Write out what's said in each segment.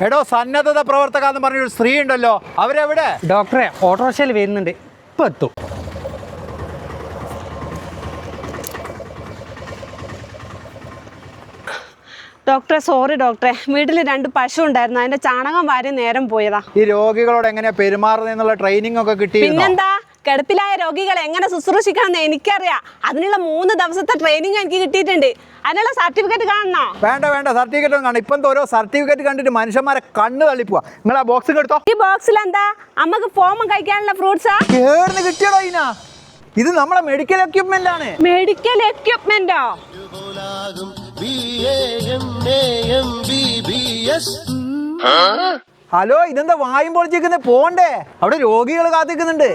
എടോ സന്നദ്ധത പ്രവർത്തക എന്ന് പറഞ്ഞൊരു സ്ത്രീ ഉണ്ടല്ലോ, അവരെവിടെ? ഡോക്ടറെ ഓട്ടോറിക്ഷയിൽ വരുന്നുണ്ട്, ഇപ്പം എത്തും. ഡോക്ടറെ സോറി ഡോക്ടറെ, വീട്ടിൽ 2 പശു ഉണ്ടായിരുന്നു, അതിന്റെ ചാണകം വാരി നേരം പോയതാ. ഈ രോഗികളോട് എങ്ങനെയാ പെരുമാറുന്നുള്ള ട്രെയിനിങ് ഒക്കെ കിട്ടി? പിന്നെന്താ, കിടപ്പിലായ രോഗികളെ എങ്ങനെ ശുശ്രൂഷിക്കാമെന്ന് എനിക്കറിയാം. അതിനുള്ള 3 ദിവസത്തെ ട്രെയിനിങ് എനിക്ക് കിട്ടിയിട്ടുണ്ട്. അതിനുള്ള സർട്ടിഫിക്കറ്റ് കാണണോ? വേണ്ട, സർട്ടിഫിക്കറ്റ് ഒന്നും കാണാം. ഇപ്പം ഓരോ സർട്ടിഫിക്കറ്റ് കണ്ടിട്ട് മനുഷ്യന്മാരെ കണ്ണ് തള്ളിപ്പോവാ. നിങ്ങൾ ആ ബോക്സ് എടുത്തോ. ഈ ബോക്സിൽ എന്താ? അമ്മക്ക് ഫോമും കഴിക്കാനുള്ള ഫ്രൂട്ട്സാ കേർന്ന് കിട്ടിയടോ ഇതിന. ഇത് നമ്മളെ മെഡിക്കൽ എക്യുപ്മെന്റ് ആണ്. മെഡിക്കൽ എക്യുപ്മെന്റോ? ഹലോ, ഇതെന്താ വായും പൊളിച്ചിരിക്കുന്നത്? പോണ്ടേ, അവിടെ രോഗികൾ കാത്തിക്കുന്നുണ്ട്.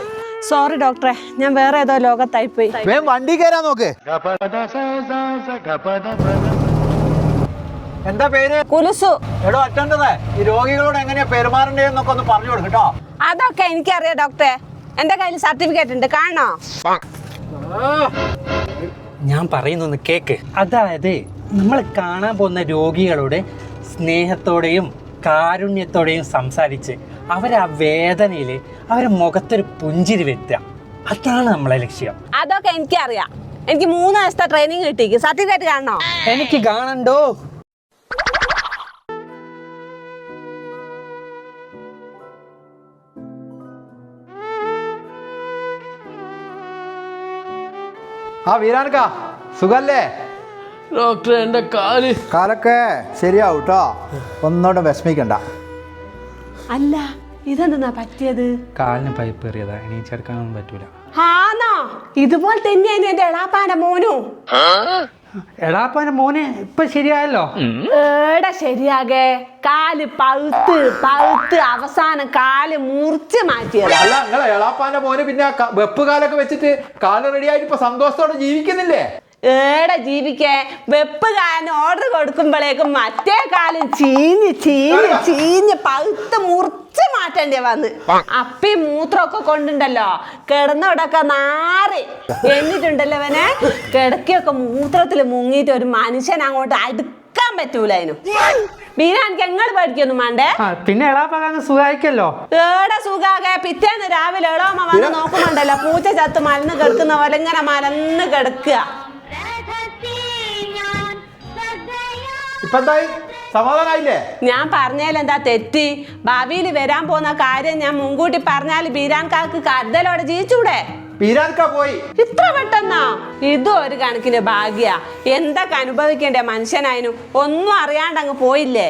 സോറി ഡോക്ടറെ, ഞാൻ വേറെ ഏതോ ലോകത്തായി പോയി. വേഗം വണ്ടി കയറാൻ നോക്ക്. എന്താ പേര്? കുലുസു. എടോ അറ്റൻഡറെ, ഈ രോഗികളോട് എങ്ങനെയാ പെരുമാറേണ്ടതെന്നൊക്കെ ഒന്ന് പറഞ്ഞു കൊടുക്കട്ടോ. അതൊക്കെ എനിക്കറിയാം ഡോക്ടറെ, എന്റെ കയ്യിൽ സർട്ടിഫിക്കറ്റ് ഉണ്ട്, കാണണോ? ഞാൻ പറയുന്നൊന്ന് കേക്ക്. അതായത് നമ്മൾ കാണാൻ പോകുന്ന രോഗികളോട് സ്നേഹത്തോടെയും കാരുണ്യത്തോടെയും സംസാരിച്ച് അവരെ വേദനയിൽ അവരെ മുഖത്തൊരു പുഞ്ചിരി വരുത്തുക, അതാണ് നമ്മളെ ലക്ഷ്യം. അതൊക്കെ എനിക്കറിയാം. എനിക്ക് 3 ദിവസത്തെ ട്രെയിനിങ് കിട്ടി. സർട്ടിഫിക്കറ്റ് കാണണോ? എനിക്ക് കാണണ്ടോ. ആ വീരാൻക, സുഖല്ലേ? ഡോക്ടർ, എൻ്റെ കാലൊക്കെ ശരിയാവും കേട്ടോ, ഒന്നോടെ വിഷമിക്കണ്ട. അല്ല, ഇതെന്താ പറ്റിയത്? കാലിന് പൈപ്പ് എറിയതാ, എണീച്ചെടുക്കാനൊന്നും പറ്റൂല. ആണോ? ഇതുപോലെ തന്നെയായിരുന്നു എന്റെ എളാപ്പാന്റെ മോനും. എടാപ്പാന്റെ മോനെ ഇപ്പൊ ശരിയായല്ലോ. ഏടാ ശരിയാകെ, കാല് പഴുത്ത് അവസാനം കാല് മുറിച്ച് മാറ്റിയത്. അല്ല, നിങ്ങളെ എളാപ്പാന്റെ മോന് പിന്നെ വെപ്പ് കാലൊക്കെ വെച്ചിട്ട് കാല് റെഡിയായിട്ട് ഇപ്പൊ സന്തോഷത്തോടെ ജീവിക്കുന്നില്ലേ? ഏടെ ജീവിക്കേ, വെപ്പ് കാലിന് ഓർഡർ കൊടുക്കുമ്പോഴേക്കും മറ്റേ കാലം ചീഞ്ഞ് പഴുത്ത് മുറിച്ച് മാറ്റേണ്ടി വന്ന്. അപ്പി മൂത്രമൊക്കെ കൊണ്ടുണ്ടല്ലോ, കിടന്നവിടൊക്കെ നാറി എന്നിട്ടുണ്ടല്ലോ അവനെ കിടക്കൊക്കെ മൂത്രത്തിൽ മുങ്ങിയിട്ട് ഒരു മനുഷ്യൻ അങ്ങോട്ട് അടുക്കാൻ പറ്റൂല. അതിനും വീരാനിക്ക് എങ്ങനെ പഠിക്കൊന്നും വേണ്ടേ? പിന്നെ എളാപ്പാകാന്ന് സുഖായിക്കല്ലോ. ഏടെ സുഖാകെ, പിറ്റേന്ന് രാവിലെ എളോമ്മ വന്ന് നോക്കുന്നുണ്ടല്ലോ, പൂച്ച ചത്ത് മലന്ന് കിടക്കുന്ന പോലെ ഇങ്ങനെ മലന്ന് കിടക്കുക. ഇപ്പൊ എന്തായി, സമാധാനായില്ലേ? ഞാൻ പറഞ്ഞാലെന്താ തെറ്റി? ഭാവിയിൽ വരാൻ പോകുന്ന കാര്യം ഞാൻ മുൻകൂട്ടി പറഞ്ഞാൽ ബീരാൻകാർക്ക് കരുതലോടെ ജീവിച്ചൂടെ? ബീരാൻക പോയി. ഇത്ര പെട്ടെന്നാ? ഇതും ഒരു കണക്കിന് ഭാഗ്യ. എന്തൊക്കെ അനുഭവിക്കേണ്ട മനുഷ്യനായതിനും ഒന്നും അറിയാണ്ട് അങ്ങ് പോയില്ലേ.